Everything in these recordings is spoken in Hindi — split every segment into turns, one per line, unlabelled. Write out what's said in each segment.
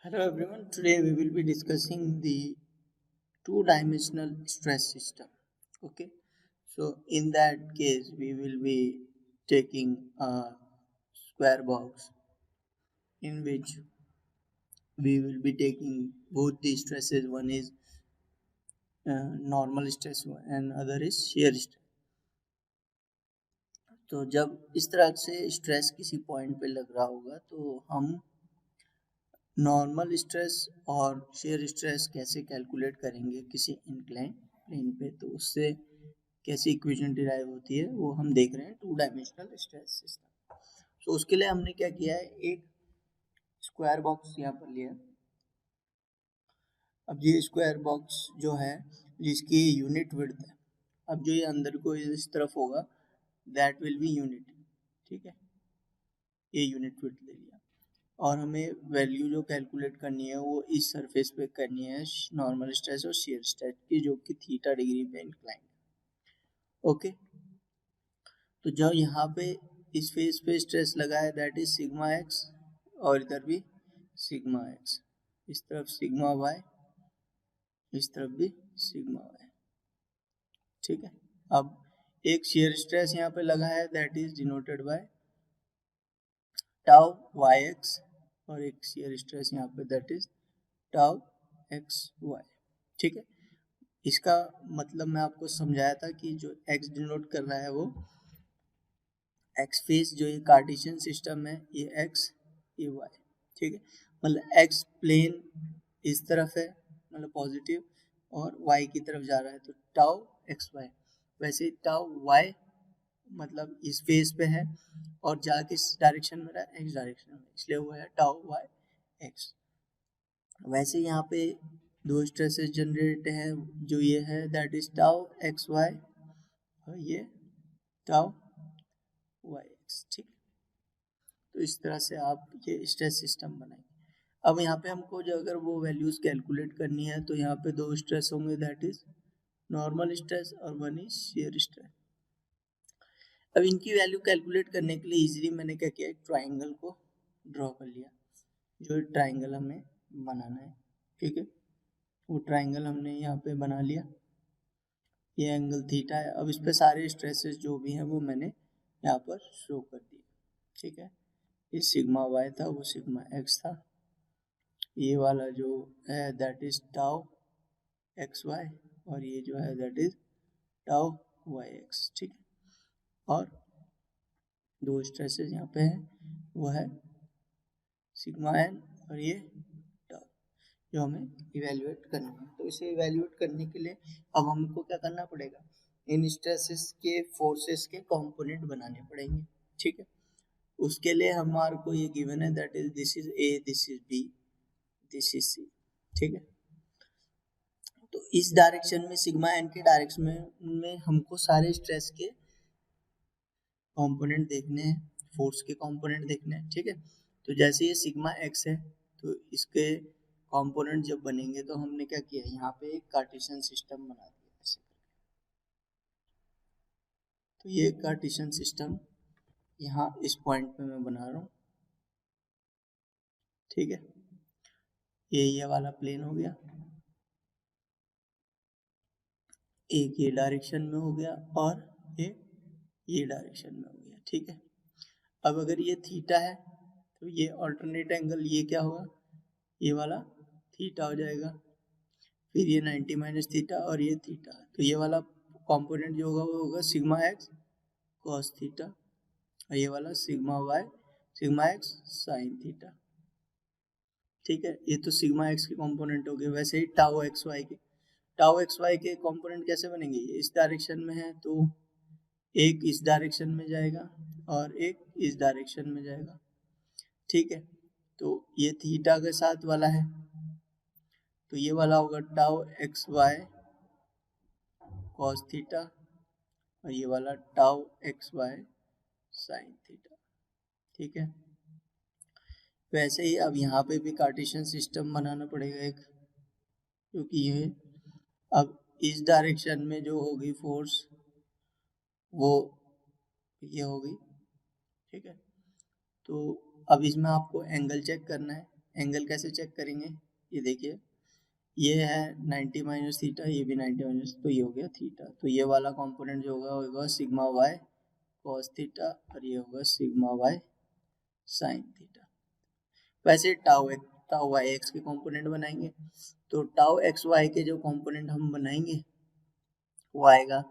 Hello everyone, today we will be discussing the two-dimensional stress system. Okay, so in that case, we will be taking a square box in which we will be taking both the stresses. One is normal stress and other is shear stress. तो जब इस तरह से स्ट्रेस किसी पॉइंट पे लग रहा होगा तो हम नॉर्मल स्ट्रेस और शेयर स्ट्रेस कैसे कैलकुलेट करेंगे किसी इंक्लाइन प्लेन पे, तो उससे कैसे इक्वेशन डिराइव होती है वो हम देख रहे हैं टू डायमेंशनल स्ट्रेस सिस्टम। तो उसके लिए हमने क्या किया है, एक स्क्वायर बॉक्स यहाँ पर लिया। अब ये स्क्वायर बॉक्स जो है जिसकी यूनिट विड्थ है, अब जो ये अंदर को इस तरफ होगा दैट विल बी यूनिट, ठीक है, ये यूनिट विड्थ ले लिया। और हमें वैल्यू जो कैलकुलेट करनी है वो इस सरफेस पे करनी है, नॉर्मल स्ट्रेस और शेयर स्ट्रेस की, जो कि थीटा डिग्री पे इंक्लाइन। ओके, तो जब यहाँ पे इस फेस पे स्ट्रेस लगा है दैट इज सिग्मा एक्स, और इधर भी सिग्मा एक्स, इस तरफ सिग्मा वाई, इस तरफ भी सिग्मा वाई, ठीक है। अब एक शेयर स्ट्रेस यहाँ पे लगा है that is denoted by tau Y X, और एक शेयर स्ट्रेस यहाँ पे that is tau X Y, ठीक है। इसका मतलब मैं आपको समझाया था कि जो एक्स डिनोट कर रहा है वो एक्स फेस, जो ये कार्टेशियन सिस्टम है, ये एक्स ये वाई, ठीक है। मतलब एक्स प्लेन इस तरफ है, मतलब पॉजिटिव, और वाई की तरफ जा रहा है, तो टाउ एक्स वाई। वैसे टाउ वाई मतलब इस फेस पे है और जा किस डायरेक्शन में रहा है, एक्स डायरेक्शन में, इसलिए वो है टाउ वाई एक्स। वैसे यहाँ पे दो स्ट्रेसेस जनरेट हैं, जो ये है that is tau X Y और ये टाउ वाई एक्स, ठीक है। तो इस तरह से आप ये स्ट्रेस सिस्टम बनाएंगे। अब यहाँ पे हमको जो अगर वो वैल्यूज कैलकुलेट करनी है तो यहाँ पे दो स्ट्रेस होंगे दैट इज नॉर्मल स्ट्रेस और वन इज शेयर स्ट्रेस। अब इनकी वैल्यू कैलकुलेट करने के लिए इजीली मैंने क्या किया, एक ट्राइंगल को ड्रॉ कर लिया, जो ट्राइंगल हमें बनाना है, ठीक है। वो ट्राइंगल हमने यहाँ पे बना लिया, ये एंगल थीटा है। अब इस पे सारे स्ट्रेसेस जो भी हैं वो मैंने यहाँ पर शो कर दिए, ठीक है। ये सिग्मा वाई था, वो सिग्मा एक्स था, ये वाला जो है that is tau X Y, और ये जो है that is tau Y X, ठीक है। और दो स्ट्रेसेस यहाँ पे हैं, वो है सिग्मा एन और ये टाउ, जो हमें इवेल्युएट करना है। तो इसे इवेल्युएट करने के लिए अब हमको क्या करना पड़ेगा, इन स्ट्रेसेस के फोर्सेस के कंपोनेंट बनाने पड़ेंगे, ठीक है। उसके लिए हमारे को ये गिवन है that is this is A, this is B, this is C, ठीक है। तो इस डायरेक्शन में सिग्मा एन के डायरेक्शन में हमको सारे स्ट्रेस के कंपोनेंट देखने हैं, फोर्स के कंपोनेंट देखने हैं, ठीक है। तो जैसे ये सिग्मा एक्स है तो इसके कंपोनेंट जब बनेंगे तो हमने क्या किया, यहाँ पे एक कार्टेशियन सिस्टम बना दिया ऐसे। तो ये कार्टेशियन सिस्टम यहाँ इस पॉइंट पे मैं बना रहा हूँ, ठीक है। ये वाला प्लेन हो गया, एक ये डायरेक्शन में हो गया और एक ये डायरेक्शन में हो गया, ठीक है। अब अगर ये थीटा है तो ये ऑल्टरनेट एंगल ये क्या होगा, ये वाला थीटा हो जाएगा, फिर ये 90 माइनस थीटा और ये थीटा, तो ये वाला कंपोनेंट जो होगा वो होगा सिग्मा एक्स कॉस थीटा, और ये वाला sigma Y sigma X sine theta, ठीक है। ये तो सिग्मा एक्स के कंपोनेंट हो गए। वैसे ही टाउ एक्स वाई के कंपोनेंट कैसे बनेंगे, ये इस डायरेक्शन में है तो एक इस डायरेक्शन में जाएगा और एक इस डायरेक्शन में जाएगा, ठीक है। तो ये थीटा के साथ वाला है तो ये वाला होगा tau X Y cos theta, और ये वाला tau X Y sine theta, ठीक है। वैसे ही अब यहाँ पे भी कार्टेशियन सिस्टम बनाना पड़ेगा एक, क्योंकि ये अब इस डायरेक्शन में जो होगी फोर्स वो ये होगी, ठीक है। तो अब इसमें आपको एंगल चेक करना है, एंगल कैसे चेक करेंगे, ये देखिए ये है 90 माइनस थीटा, ये भी 90 माइनस, तो ये हो गया थीटा। तो ये वाला कंपोनेंट जो होगा सिग्मा वाई कॉस थीटा और ये होगा सिग्मा वाई साइन थीटा। वैसे टाउ वाई एक्स के कंपोनेंट बनाएंगे, तो टाउ एक्स वाई के जो कंपोनेंट हम बनाएंगे वो आएगा,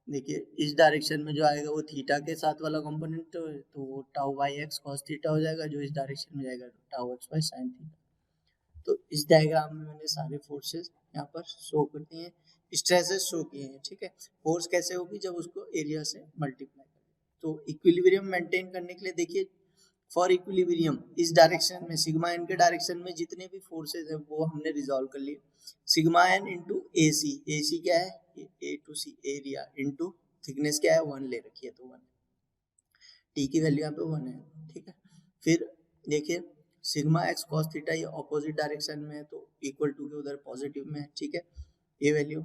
देखिए इस डायरेक्शन में जो आएगा वो थीटा के साथ वाला कंपोनेंट, तो वो tau Y X cos theta हो जाएगा, जो इस डायरेक्शन में जाएगा tau X Y sine theta. तो इस डायग्राम में मैंने सारे फोर्सेस यहाँ पर शो कर दिए हैं, स्ट्रेसेस शो किए हैं, ठीक है। फोर्स कैसे होगी, जब उसको एरिया से मल्टीप्लाई करें। तो इक्विलिब्रियम मेंटेन करने के लिए देखिए, फॉर इक्विलिब्रियम इस डायरेक्शन में सिग्मा एन के डायरेक्शन में जितने भी फोर्सेस हैं वो हमने रिजॉल्व कर लिए। Sigma N into A C क्या है, A two C area into thickness क्या है 1 ले रखी है, तो 1 टी की वैल्यू यहाँ पे 1 है, ठीक है। फिर देखिए सिग्मा एक्स कॉस थीटा ये ऑपोजिट डायरेक्शन में है, तो इक्वल टू के उधर पॉजिटिव में है, ठीक है। ये वैल्यू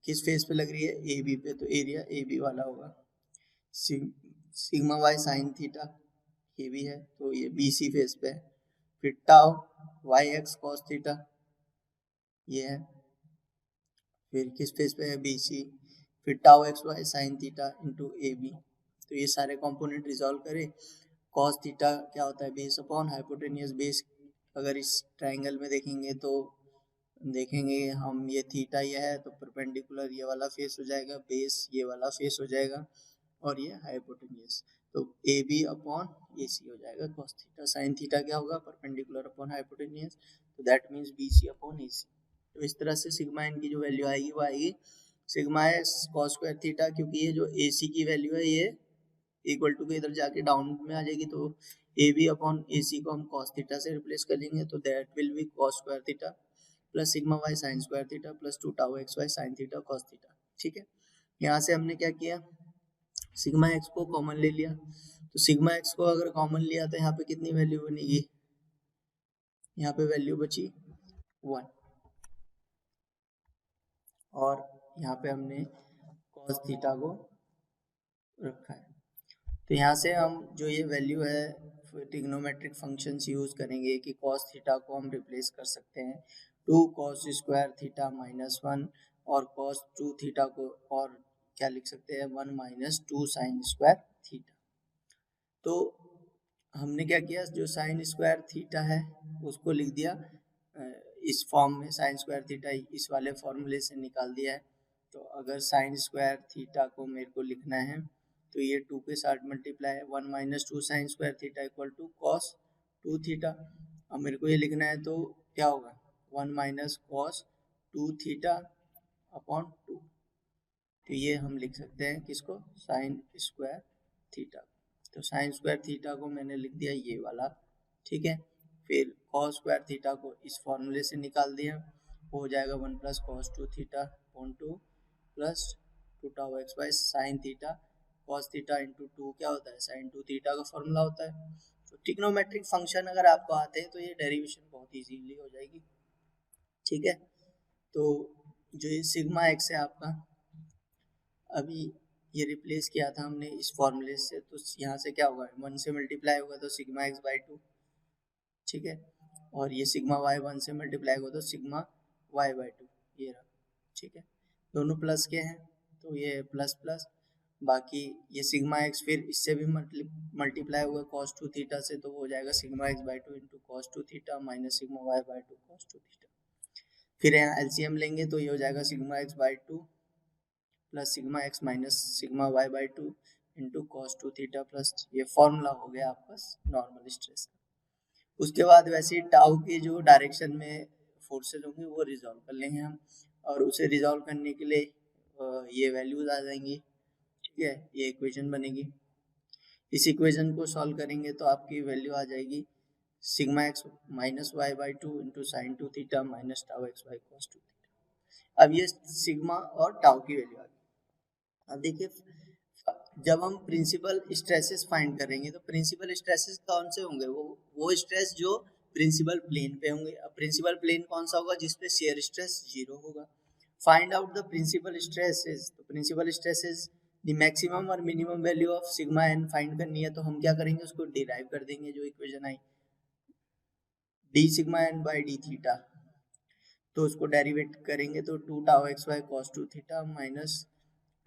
किस फेस पे लग रही है, ए बी पे, तो एरिया ए बी वाला होगा। सिग्मा वाई साइन थीटा ये भी है, तो ये बी सी फेस पे है। फिर tau Y X cos theta ये है, फिर किस फेस पे है, बी सी। फिर tau X Y sine theta into A B. तो ये सारे कंपोनेंट रिजॉल्व करें। कॉस थीटा क्या होता है, बेस अपॉन हाइपोटेनियस बेस। अगर इस ट्राइंगल में देखेंगे तो देखेंगे हम, ये थीटा ये है तो परपेंडिकुलर ये वाला फेस हो जाएगा, बेस ये वाला फेस हो जाएगा, और ये हाइपोटेनियस, तो ए बी अपॉन ए सी हो जाएगा कॉस थीटा। साइन थीटा क्या होगा, परपेंडिकुलर अपॉन हाइपोटेनियस, तो that means B C upon A C. तो इस तरह से सिग्मा एन की जो वैल्यू आएगी वो आएगी sigma x cos square theta, क्योंकि ये जो ए सी की वैल्यू है ये इक्वल टू के इधर जाके डाउन में आ जाएगी, तो ए बी अपॉन ए सी को हम कॉस थीटा से रिप्लेस कर लेंगे, तो that will be cos square theta plus sigma Y sine square theta plus 2 tau X Y sine theta cos theta, ठीक है। यहाँ से हमने क्या किया, सिग्मा एक्स को कॉमन ले लिया, तो सिग्मा एक्स को अगर कॉमन लिया तो यहाँ पे कितनी वैल्यू बनेगी, यहाँ पे वैल्यू बची 1, और यहाँ पे हमने कॉस थीटा को रखा है। तो यहाँ से हम जो ये वैल्यू है ट्रिग्नोमेट्रिक फंक्शंस यूज करेंगे कि कॉस थीटा को हम रिप्लेस कर सकते हैं 2 कॉस स्क्वायर थीटा माइनस 1, और कॉस 2 थीटा को और क्या लिख सकते हैं 1 माइनस 2 साइन स्क्वायर थीटा। तो हमने क्या किया, जो साइन स्क्वायर थीटा है उसको लिख दिया इस फॉर्म में, साइन स्क्वायर थीटा इस वाले फॉर्मूले से निकाल दिया है। तो अगर साइन स्क्वायर थीटा को मेरे को लिखना है तो ये 2 के साथ मल्टीप्लाई है, 1 minus 2 sine square theta equal to cos 2 theta. अब मेरे को ये लिखना है तो क्या होगा 1 माइनस कॉस 2 थीटा अपॉन 2, तो ये हम लिख सकते हैं किसको, साइन स्क्वायर थीटा। तो साइन स्क्वायर थीटा को मैंने लिख दिया ये वाला, ठीक है। फिर कॉस स्क्वायर थीटा को इस फॉर्मूले से निकाल दिया, वो हो जाएगा 1 plus cos 2 theta upon 2 plus 2 tau X by sine theta cos theta into 2 क्या होता है, साइन 2 थीटा का फॉर्मूला होता है। तो ट्रिग्नोमेट्रिक फंक्शन अगर आपको आते हैं तो ये डेरिवेशन बहुत इजीली हो जाएगी, ठीक है। तो जो ये सिग्मा एक्स है आपका, अभी ये रिप्लेस किया था हमने इस फॉर्मूले से, तो यहाँ से क्या होगा 1 से मल्टीप्लाई होगा तो सिग्मा एक्स बाई 2, ठीक है। और ये सिग्मा वाई 1 से मल्टीप्लाई होगा तो सिग्मा वाई बाई 2, ये रहा, ठीक है। दोनों प्लस के हैं तो ये प्लस प्लस, बाकी ये सिग्मा एक्स फिर इससे भी मल्टीप्लाई होगा कॉस 2 थीटा से, तो वो हो जाएगा sigma X by 2 into cos 2 theta minus sigma Y by 2 cos 2 theta. फिर यहाँ एलसीएम लेंगे तो ये हो जाएगा sigma X by 2 plus sigma X minus sigma Y by 2 into cos 2 theta plus, ये फॉर्मूला हो गया आपका नॉर्मल स्ट्रेस का। उसके बाद वैसे टाउ के जो डायरेक्शन में फोर्सेज होंगे वो रिजॉल्व कर लेंगे हम, और उसे रिजॉल्व करने के लिए ये वैल्यूज आ जाएंगी, ठीक है। ये इक्वेशन बनेगी, इस इक्वेशन को सॉल्व करेंगे तो आपकी वैल्यू आ जाएगी sigma X minus Y by 2 into sine 2 theta minus tau X by cos 2 theta. अब ये सिग्मा और टाउ की वैल्यू आ गई। अब देखिए जब हम प्रिंसिपल स्ट्रेसेस फाइंड करेंगे तो प्रिंसिपल स्ट्रेसेस कौन से होंगे, वो स्ट्रेस जो प्रिंसिपल प्लेन पे होंगे। अब प्रिंसिपल प्लेन कौन सा होगा, जिसपे शेयर स्ट्रेस 0 होगा। Find out the principal stresses, तो प्रिंसिपल स्ट्रेसेस द मैक्सिमम और minimum value of sigma N find करनी है, तो हम क्या करेंगे उसको डिराइव कर देंगे, जो इक्वेशन आई D sigma N by D theta, तो उसको डेरिवेट करेंगे तो 2 tau X Y cos 2 theta minus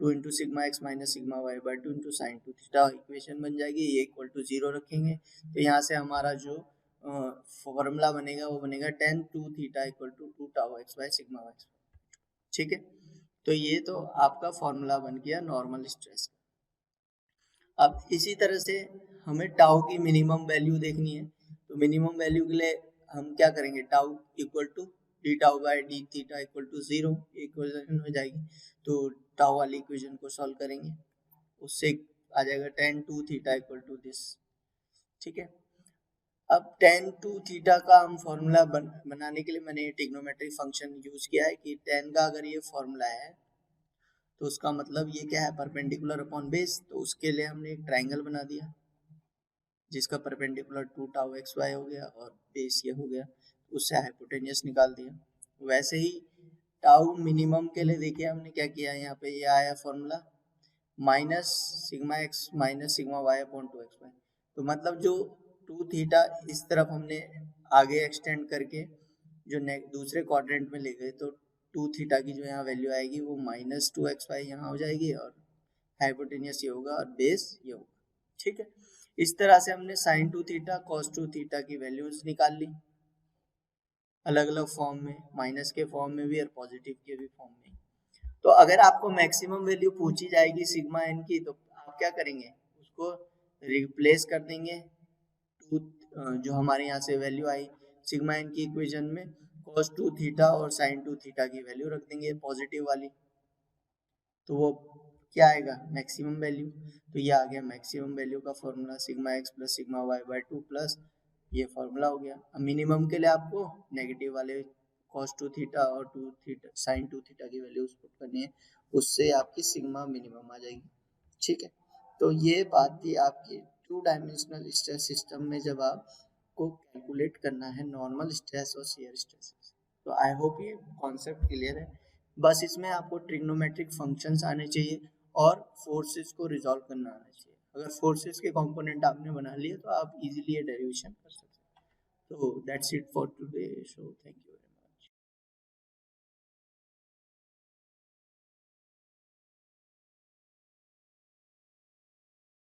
2 into sigma X minus sigma Y by 2 into sine 2 theta equation बन जाएगी। ये इक्वल टू 0 रखेंगे तो यहाँ से हमारा जो फॉर्मूला बनेगा वो बनेगा tan 2 theta equal to 2 tau X Y sigma Y. ठीक है, तो ये तो आपका फॉर्मूला बन गया नॉर्मल स्ट्रेस। अब इसी तरह से हमें टाउ की मिनिमम वैल्यू देखनी है, तो मिनिमम वैल्यू के लिए हम क्या करेंगे, tau equal to D tau by D theta equal to 0 equation हो जाएगी। तो टाउ वाली इक्वेशन को सॉल्व करेंगे, उससे आ जाएगा tan 2 theta equal to this. ठीक है, अब tan 2 थीटा का हम फॉर्मूला बनाने के लिए मैंने ट्रिग्नोमेट्रिक फंक्शन यूज किया है कि tan का अगर ये फॉर्मूला है तो उसका मतलब ये क्या है, परपेंडिकुलर अपॉन बेस। तो उसके लिए हमने एक ट्राइंगल बना दिया जिसका परपेंडिकुलर 2 टाउ एक्स वाई हो गया और बेस ये हो गया, उससे हाइपोटेन्यूस निकाल दिया। वैसे ही टाउ मिनिमम के लिए देखिए हमने क्या किया, यहाँ पे ये आया formula minus sigma X minus sigma Y upon 2 X Y. तो मतलब जो 2 थीटा इस तरफ हमने आगे एक्सटेंड करके जो दूसरे क्वाड्रेंट में ले गए, तो 2 थीटा की जो यहाँ वैल्यू आएगी वो माइनस 2 एक्स वाई यहाँ हो जाएगी और हाइपोटेन्यूस ये होगा और बेस ये होगा। ठीक है, इस तरह से हमने साइन 2 थीटा कॉस 2 थीटा की वैल्यूज निकाल ली अलग अलग फॉर्म में, माइनस के फॉर्म में भी और पॉजिटिव के भी फॉर्म में। तो अगर आपको मैक्सिमम वैल्यू पूछी जाएगी सिग्मा एन की, तो आप क्या करेंगे, उसको रिप्लेस कर देंगे टू जो हमारे यहाँ से वैल्यू आई सिग्मा एन की इक्वेशन में cos 2 थीटा और sin 2 थीटा की वैल्यू रख देंगे पॉजिटिव वाली, तो वो क्या आएगा, मैक्सिमम वैल्यू। तो ये आ गया मैक्सिमम वैल्यू का formula sigma x plus sigma Y by 2 plus ये फॉर्मूला हो गया। अब मिनिमम के लिए आपको नेगेटिव वाले cos 2 थीटा और 2 थीटा sin 2 थीटा की वैल्यूज पुट करनी है, उससे आपकी सिग्मा मिनिमम आ जाएगी। ठीक है, तो ये बात थी आपकी 2 डायमेंशनल स्ट्रेस सिस्टम में जब आपको कैलकुलेट करना है नॉर्मल स्ट्रेस और शियर स्ट्रेस। तो आई होप ये कॉन्सेप्ट क्लियर है। बस इसमें आपको ट्रिग्नोमेट्रिक फंक्शंस आने चाहिए और फोर्सेस को रिजॉल्व करना आना चाहिए। अगर फोर्सेस के कंपोनेंट आपने बना लिए तो आप इजीली ये डेरिवेशन कर सकते हैं। तो that's it for today, so thank you.